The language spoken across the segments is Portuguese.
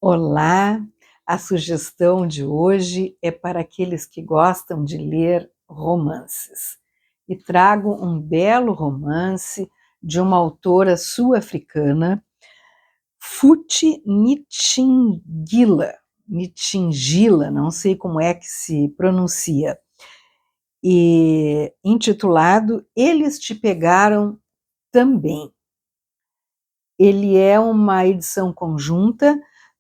Olá, a sugestão de hoje é para aqueles que gostam de ler romances. E trago um belo romance de uma autora sul-africana, Futhi Nitshingila, não sei como é que se pronuncia, e intitulado Eles Te Pegaram Também. Ele é uma edição conjunta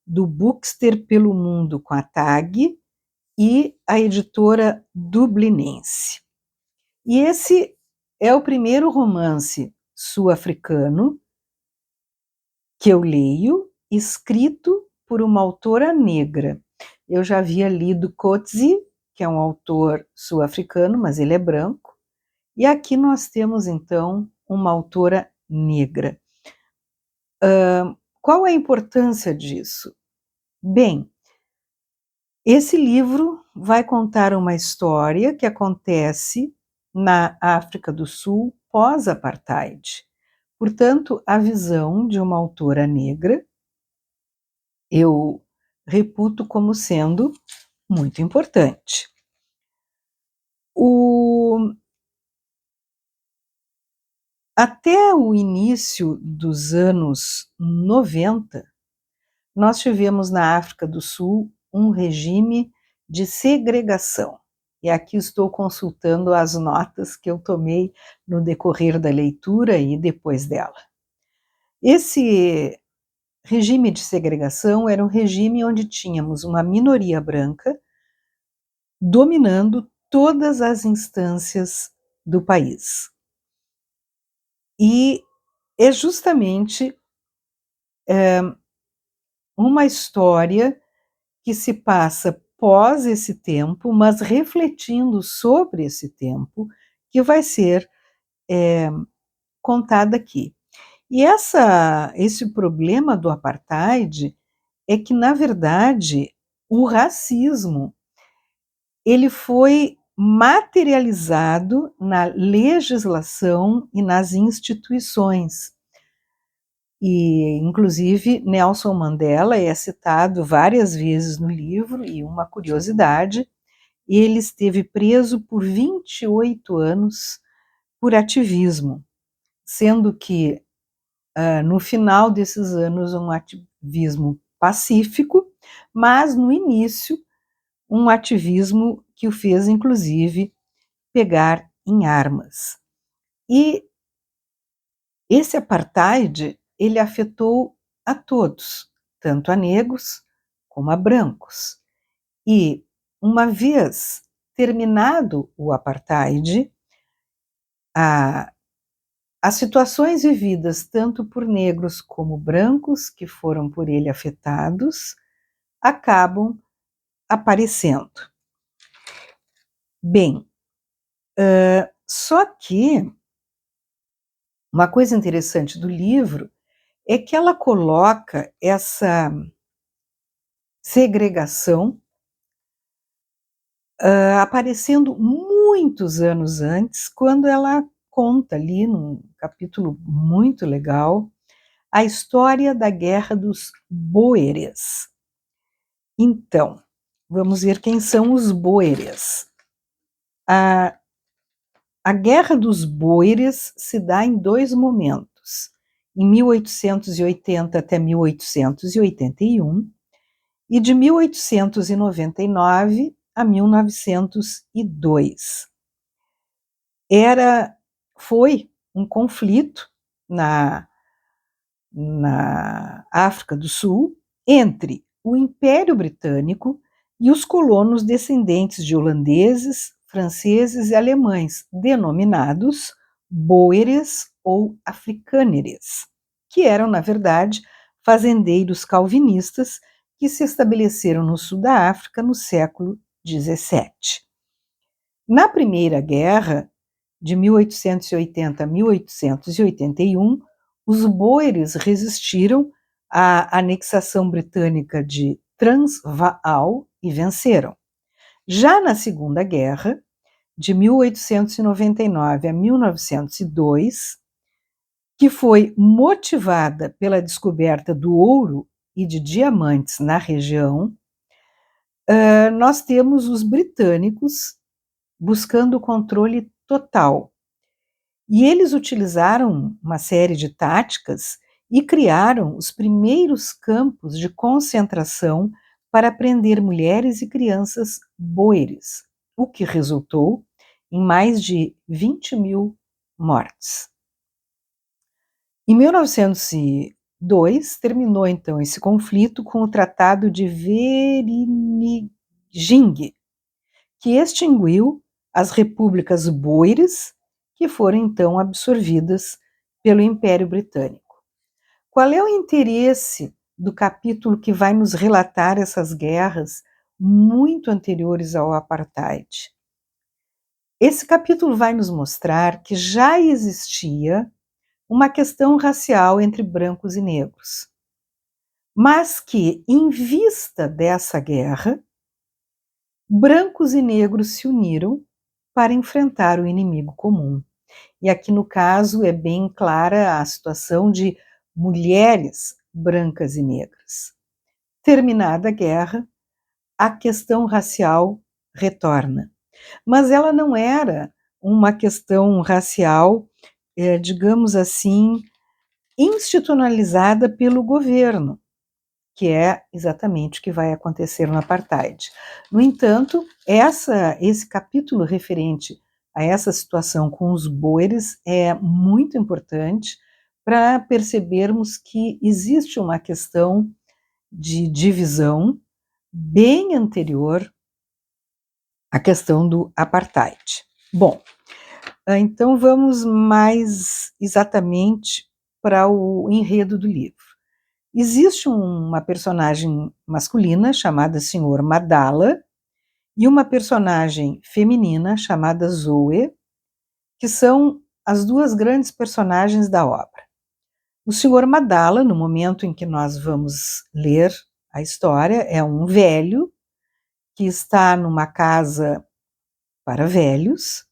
do Bookster pelo Mundo com a TAG e a editora dublinense. E esse é o primeiro romance sul-africano que eu leio, escrito por uma autora negra. Eu já havia lido Coetzee, que é um autor sul-africano, mas ele é branco, e aqui nós temos então uma autora negra. Qual a importância disso? Bem, esse livro vai contar uma história que acontece na África do Sul pós-apartheid. Portanto, a visão de uma autora negra eu reputo como sendo muito importante. Até o início dos anos 90, nós tivemos na África do Sul um regime de segregação. E aqui estou consultando as notas que eu tomei no decorrer da leitura e depois dela. Esse regime de segregação era um regime onde tínhamos uma minoria branca dominando todas as instâncias do país. E é justamente uma história que se passa pós esse tempo, mas refletindo sobre esse tempo, que vai ser contada aqui. E esse problema do apartheid é que, na verdade, o racismo ele foi materializado na legislação e nas instituições. E, inclusive, Nelson Mandela é citado várias vezes no livro, e uma curiosidade, ele esteve preso por 28 anos por ativismo, sendo que, no final desses anos, um ativismo pacífico, mas, no início, um ativismo que o fez, inclusive, pegar em armas. E esse apartheid, ele afetou a todos, tanto a negros como a brancos. E, uma vez terminado o apartheid, as situações vividas tanto por negros como brancos, que foram por ele afetados, acabam aparecendo. Bem, só que uma coisa interessante do livro é que ela coloca essa segregação aparecendo muitos anos antes, quando ela conta ali, num capítulo muito legal, a história da Guerra dos Boeres. Então, vamos ver quem são os Boeres. A Guerra dos Boeres se dá em dois momentos, em 1880 até 1881, e de 1899 a 1902. Foi um conflito na África do Sul entre o Império Britânico e os colonos descendentes de holandeses, franceses e alemães, denominados Boeres ou Africâneres, que eram, na verdade, fazendeiros calvinistas que se estabeleceram no sul da África no século XVII. Na Primeira Guerra, de 1880 a 1881, os Boeres resistiram à anexação britânica de Transvaal e venceram. Já na Segunda Guerra, de 1899 a 1902, que foi motivada pela descoberta do ouro e de diamantes na região, nós temos os britânicos buscando o controle total. E eles utilizaram uma série de táticas e criaram os primeiros campos de concentração para prender mulheres e crianças boeres, o que resultou em mais de 20.000 mortes. Em 1902, terminou então esse conflito com o Tratado de Vereeniging, que extinguiu as repúblicas boeres, que foram então absorvidas pelo Império Britânico. Qual é o interesse do capítulo que vai nos relatar essas guerras muito anteriores ao apartheid? Esse capítulo vai nos mostrar que já existia uma questão racial entre brancos e negros, mas que, em vista dessa guerra, brancos e negros se uniram para enfrentar o inimigo comum. E aqui, no caso, é bem clara a situação de mulheres brancas e negras. Terminada a guerra, a questão racial retorna. Mas ela não era uma questão racial, digamos assim, institucionalizada pelo governo, que é exatamente o que vai acontecer no apartheid. No entanto, esse capítulo referente a essa situação com os boeres é muito importante para percebermos que existe uma questão de divisão bem anterior à questão do apartheid. Bom, então vamos mais exatamente para o enredo do livro. Existe uma personagem masculina chamada Sr. Madala e uma personagem feminina chamada Zoe, que são as duas grandes personagens da obra. O Sr. Madala, no momento em que nós vamos ler a história, é um velho que está numa casa para velhos,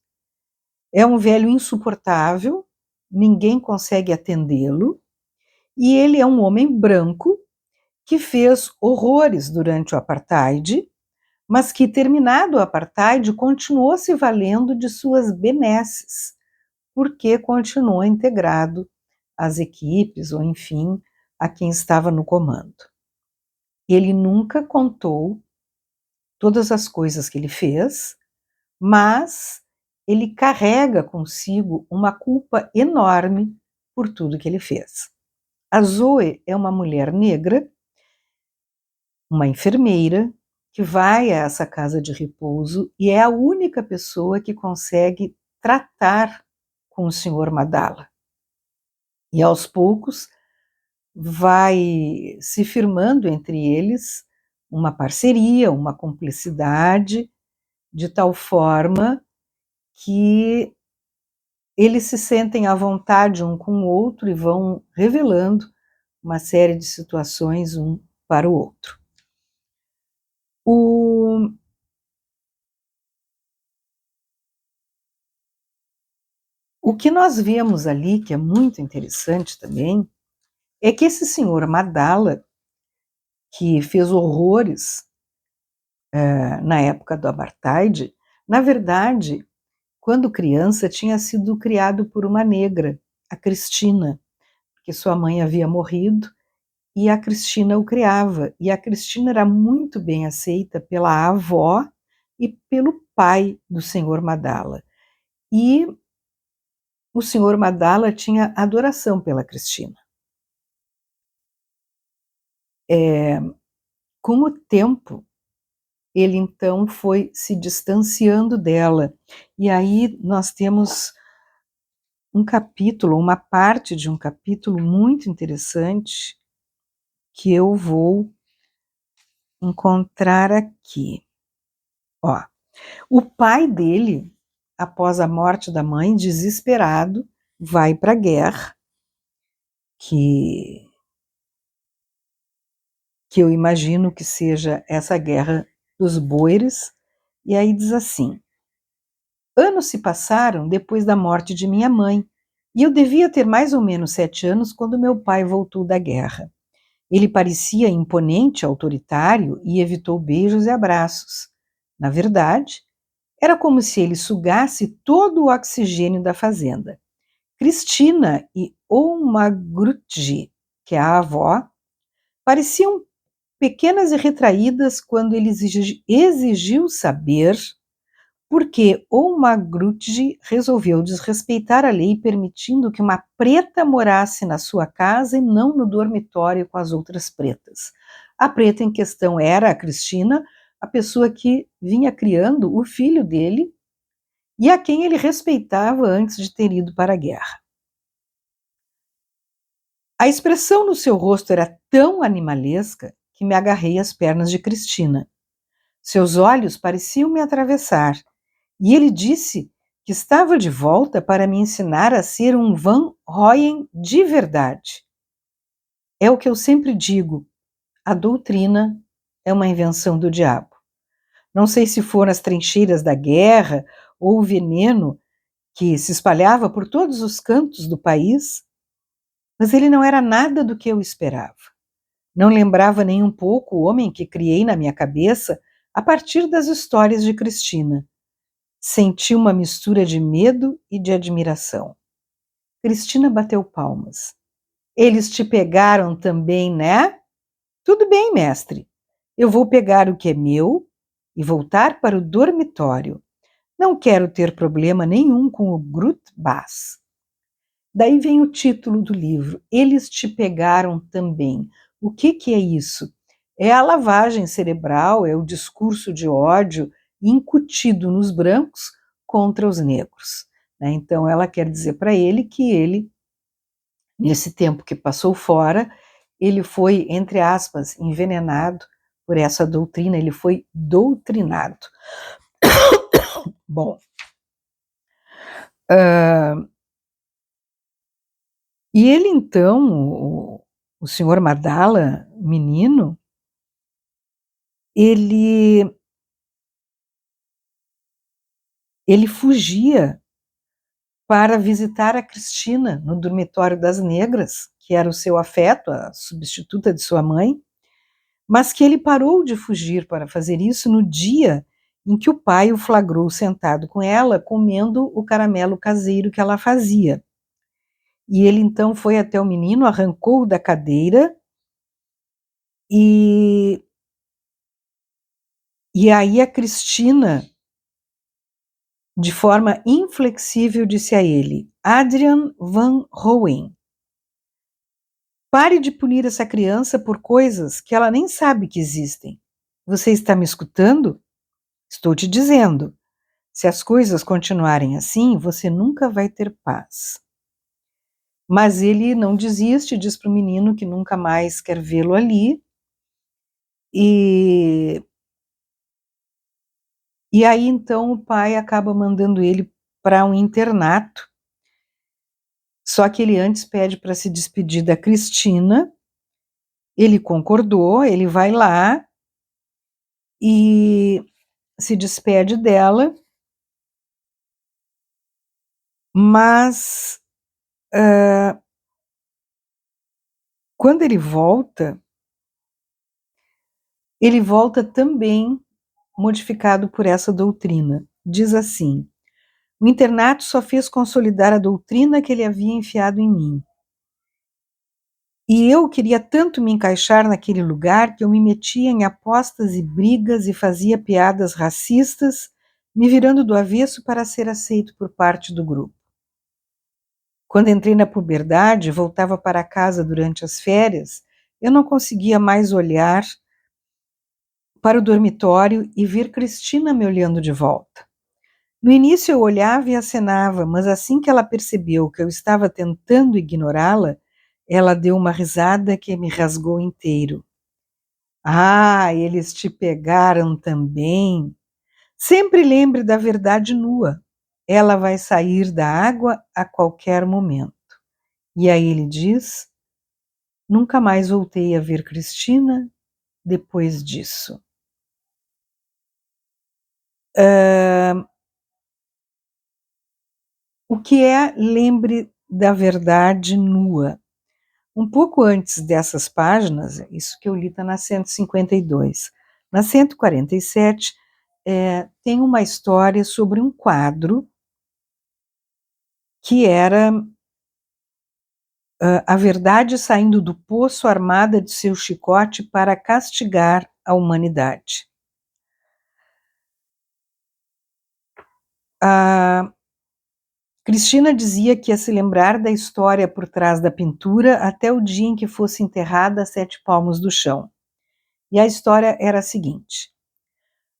é um velho insuportável, ninguém consegue atendê-lo, e ele é um homem branco que fez horrores durante o apartheid, mas que, terminado o apartheid, continuou se valendo de suas benesses, porque continuou integrado às equipes, ou enfim, a quem estava no comando. Ele nunca contou todas as coisas que ele fez, mas ele carrega consigo uma culpa enorme por tudo que ele fez. A Zoe é uma mulher negra, uma enfermeira, que vai a essa casa de repouso e é a única pessoa que consegue tratar com o Sr. Madala. E aos poucos vai se firmando entre eles uma parceria, uma cumplicidade, de tal forma que eles se sentem à vontade um com o outro e vão revelando uma série de situações um para o outro. O que nós vemos ali, que é muito interessante também, é que esse senhor Madala, que fez horrores na época do apartheid, na verdade, quando criança, tinha sido criado por uma negra, a Cristina, porque sua mãe havia morrido e a Cristina o criava. E a Cristina era muito bem aceita pela avó e pelo pai do senhor Madala. E o senhor Madala tinha adoração pela Cristina. Com o tempo, ele então foi se distanciando dela. E aí nós temos um capítulo, uma parte de um capítulo muito interessante que eu vou encontrar aqui. Ó, o pai dele, após a morte da mãe, desesperado, vai para a guerra, que eu imagino que seja essa guerra dos boeres, e aí diz assim: anos se passaram depois da morte de minha mãe, e eu devia ter mais ou menos 7 anos quando meu pai voltou da guerra. Ele parecia imponente, autoritário e evitou beijos e abraços. Na verdade, era como se ele sugasse todo o oxigênio da fazenda. Cristina e Oumagrutji, que é a avó, pareciam pequenas e retraídas quando ele exigiu saber por que Oumagrutji resolveu desrespeitar a lei permitindo que uma preta morasse na sua casa e não no dormitório com as outras pretas. A preta em questão era a Cristina, a pessoa que vinha criando o filho dele e a quem ele respeitava antes de ter ido para a guerra. A expressão no seu rosto era tão animalesca que me agarrei às pernas de Cristina. Seus olhos pareciam me atravessar, e ele disse que estava de volta para me ensinar a ser um Van Rooyen de verdade. É o que eu sempre digo, a doutrina é uma invenção do diabo. Não sei se foram as trincheiras da guerra ou o veneno que se espalhava por todos os cantos do país, mas ele não era nada do que eu esperava. Não lembrava nem um pouco o homem que criei na minha cabeça a partir das histórias de Cristina. Senti uma mistura de medo e de admiração. Cristina bateu palmas. Eles te pegaram também, né? Tudo bem, mestre. Eu vou pegar o que é meu e voltar para o dormitório. Não quero ter problema nenhum com o Grutbas. Daí vem o título do livro, Eles te pegaram também. O que é isso? É a lavagem cerebral, é o discurso de ódio incutido nos brancos contra os negros. Né? Então, ela quer dizer para ele que ele, nesse tempo que passou fora, ele foi, entre aspas, envenenado por essa doutrina, ele foi doutrinado. Bom, e ele então, o senhor Madala, menino, ele fugia para visitar a Cristina no dormitório das negras, que era o seu afeto, a substituta de sua mãe, mas que ele parou de fugir para fazer isso no dia em que o pai o flagrou sentado com ela, comendo o caramelo caseiro que ela fazia. E ele então foi até o menino, arrancou-o da cadeira e aí a Cristina, de forma inflexível, disse a ele: Adrian Van Rooyen, pare de punir essa criança por coisas que ela nem sabe que existem. Você está me escutando? Estou te dizendo. Se as coisas continuarem assim, você nunca vai ter paz. Mas ele não desiste, diz para o menino que nunca mais quer vê-lo ali. E aí então o pai acaba mandando ele para um internato. Só que ele antes pede para se despedir da Cristina. Ele concordou, ele vai lá e se despede dela, mas quando ele volta também modificado por essa doutrina. Diz assim: o internato só fez consolidar a doutrina que ele havia enfiado em mim. E eu queria tanto me encaixar naquele lugar que eu me metia em apostas e brigas e fazia piadas racistas, me virando do avesso para ser aceito por parte do grupo. Quando entrei na puberdade, voltava para casa durante as férias, eu não conseguia mais olhar para o dormitório e ver Cristina me olhando de volta. No início eu olhava e acenava, mas assim que ela percebeu que eu estava tentando ignorá-la, ela deu uma risada que me rasgou inteiro. Ah, eles te pegaram também. Sempre lembre da verdade nua. Ela vai sair da água a qualquer momento. E aí ele diz: nunca mais voltei a ver Cristina depois disso. O que é lembre da verdade nua? Um pouco antes dessas páginas, isso que eu li está na 152. Na 147, tem uma história sobre um quadro que era a verdade saindo do poço armada de seu chicote para castigar a humanidade. A Cristina dizia que ia se lembrar da história por trás da pintura até o dia em que fosse enterrada a 7 palmos do chão. E a história era a seguinte: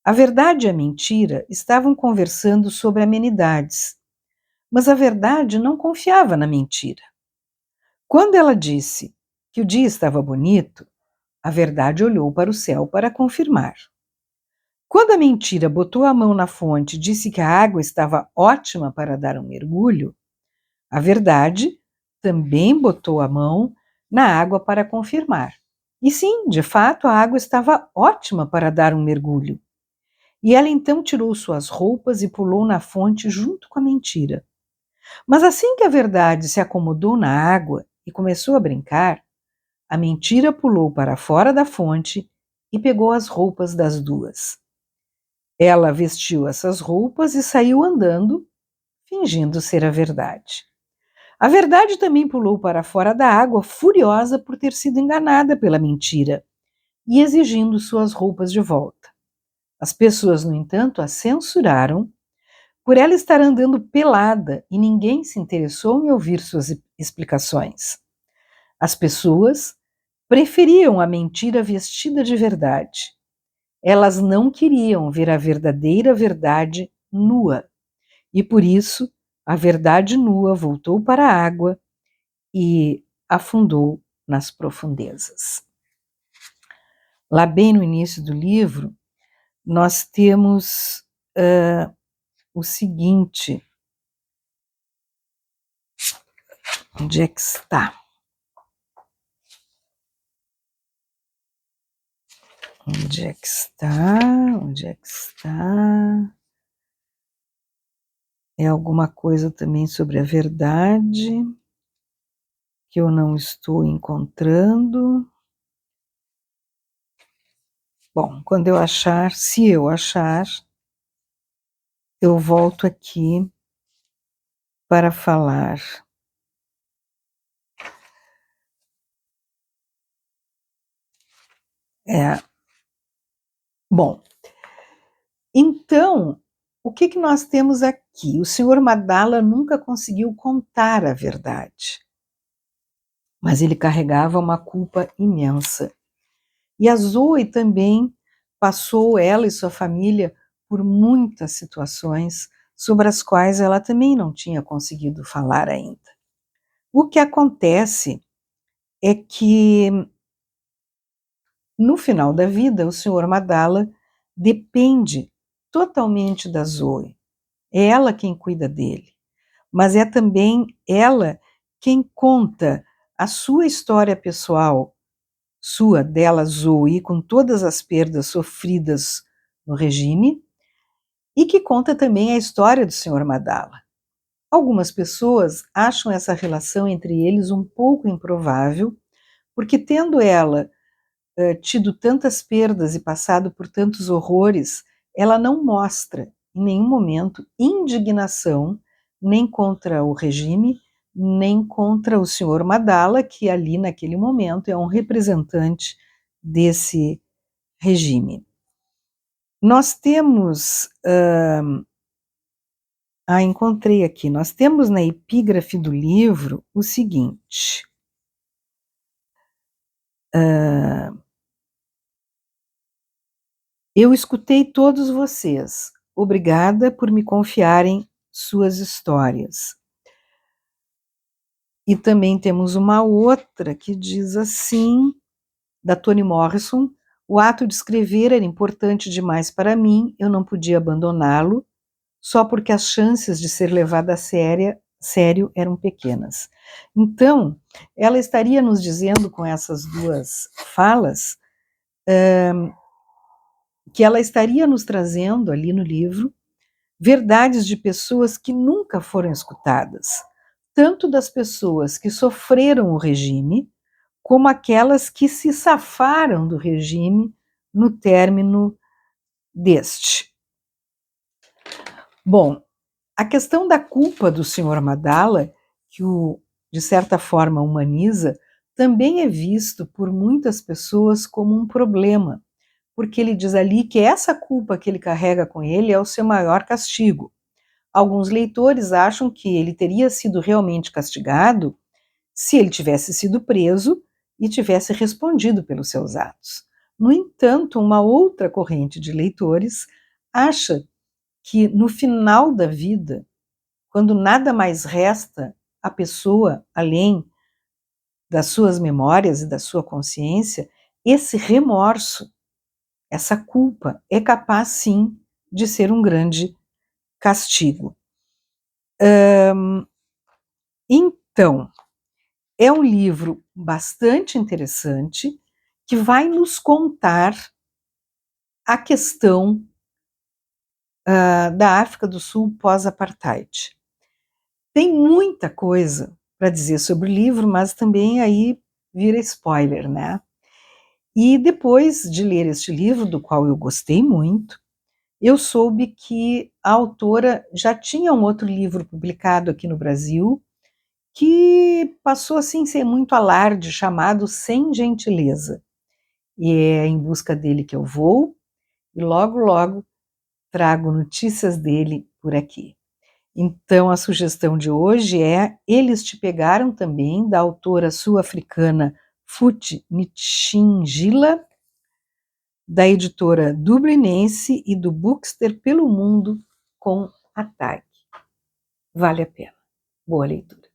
a verdade e a mentira estavam conversando sobre amenidades, mas a verdade não confiava na mentira. Quando ela disse que o dia estava bonito, a verdade olhou para o céu para confirmar. Quando a mentira botou a mão na fonte e disse que a água estava ótima para dar um mergulho, a verdade também botou a mão na água para confirmar. E sim, de fato, a água estava ótima para dar um mergulho. E ela então tirou suas roupas e pulou na fonte junto com a mentira. Mas assim que a verdade se acomodou na água e começou a brincar, a mentira pulou para fora da fonte e pegou as roupas das duas. Ela vestiu essas roupas e saiu andando, fingindo ser a verdade. A verdade também pulou para fora da água, furiosa por ter sido enganada pela mentira e exigindo suas roupas de volta. As pessoas, no entanto, a censuraram por ela estar andando pelada e ninguém se interessou em ouvir suas explicações. As pessoas preferiam a mentira vestida de verdade. Elas não queriam ver a verdadeira verdade nua. E por isso, a verdade nua voltou para a água e afundou nas profundezas. Lá bem no início do livro, nós temos o seguinte. Onde é que está? Onde é que está? Onde é que está? É alguma coisa também sobre a verdade que eu não estou encontrando. Bom, quando eu achar, se eu achar, eu volto aqui para falar. Bom, então, o que nós temos aqui? O senhor Madala nunca conseguiu contar a verdade, mas ele carregava uma culpa imensa. E a Zoe também passou, ela e sua família, por muitas situações sobre as quais ela também não tinha conseguido falar ainda. O que acontece é que, no final da vida, o senhor Madala depende totalmente da Zoe. É ela quem cuida dele, mas é também ela quem conta a sua história pessoal, dela, Zoe, com todas as perdas sofridas no regime, e que conta também a história do senhor Madala. Algumas pessoas acham essa relação entre eles um pouco improvável, porque tendo ela tido tantas perdas e passado por tantos horrores, ela não mostra em nenhum momento indignação nem contra o regime, nem contra o senhor Madala, que ali naquele momento é um representante desse regime. Nós temos, encontrei aqui, nós temos na epígrafe do livro o seguinte, eu escutei todos vocês, obrigada por me confiarem suas histórias. E também temos uma outra que diz assim, da Toni Morrison, o ato de escrever era importante demais para mim, eu não podia abandoná-lo, só porque as chances de ser levada a sério eram pequenas. Então, ela estaria nos dizendo com essas duas falas, que ela estaria nos trazendo ali no livro verdades de pessoas que nunca foram escutadas, tanto das pessoas que sofreram o regime, como aquelas que se safaram do regime no término deste. Bom, a questão da culpa do Sr. Madala, que o, de certa forma, humaniza, também é visto por muitas pessoas como um problema, porque ele diz ali que essa culpa que ele carrega com ele é o seu maior castigo. Alguns leitores acham que ele teria sido realmente castigado se ele tivesse sido preso e tivesse respondido pelos seus atos. No entanto, uma outra corrente de leitores acha que no final da vida, quando nada mais resta à pessoa além das suas memórias e da sua consciência, esse remorso, essa culpa é capaz sim de ser um grande castigo. Então, é um livro bastante interessante que vai nos contar a questão da África do Sul pós-apartheid. Tem muita coisa para dizer sobre o livro, mas também aí vira spoiler, né? E depois de ler este livro, do qual eu gostei muito, eu soube que a autora já tinha um outro livro publicado aqui no Brasil, que passou assim sem muito alarde, chamado Sem Gentileza. E é em busca dele que eu vou, e logo, logo trago notícias dele por aqui. Então, a sugestão de hoje é Eles Te Pegaram também, da autora sul-africana Fut Ntshingila, da editora dublinense e do Bookster Pelo Mundo com Ataque. Vale a pena. Boa leitura.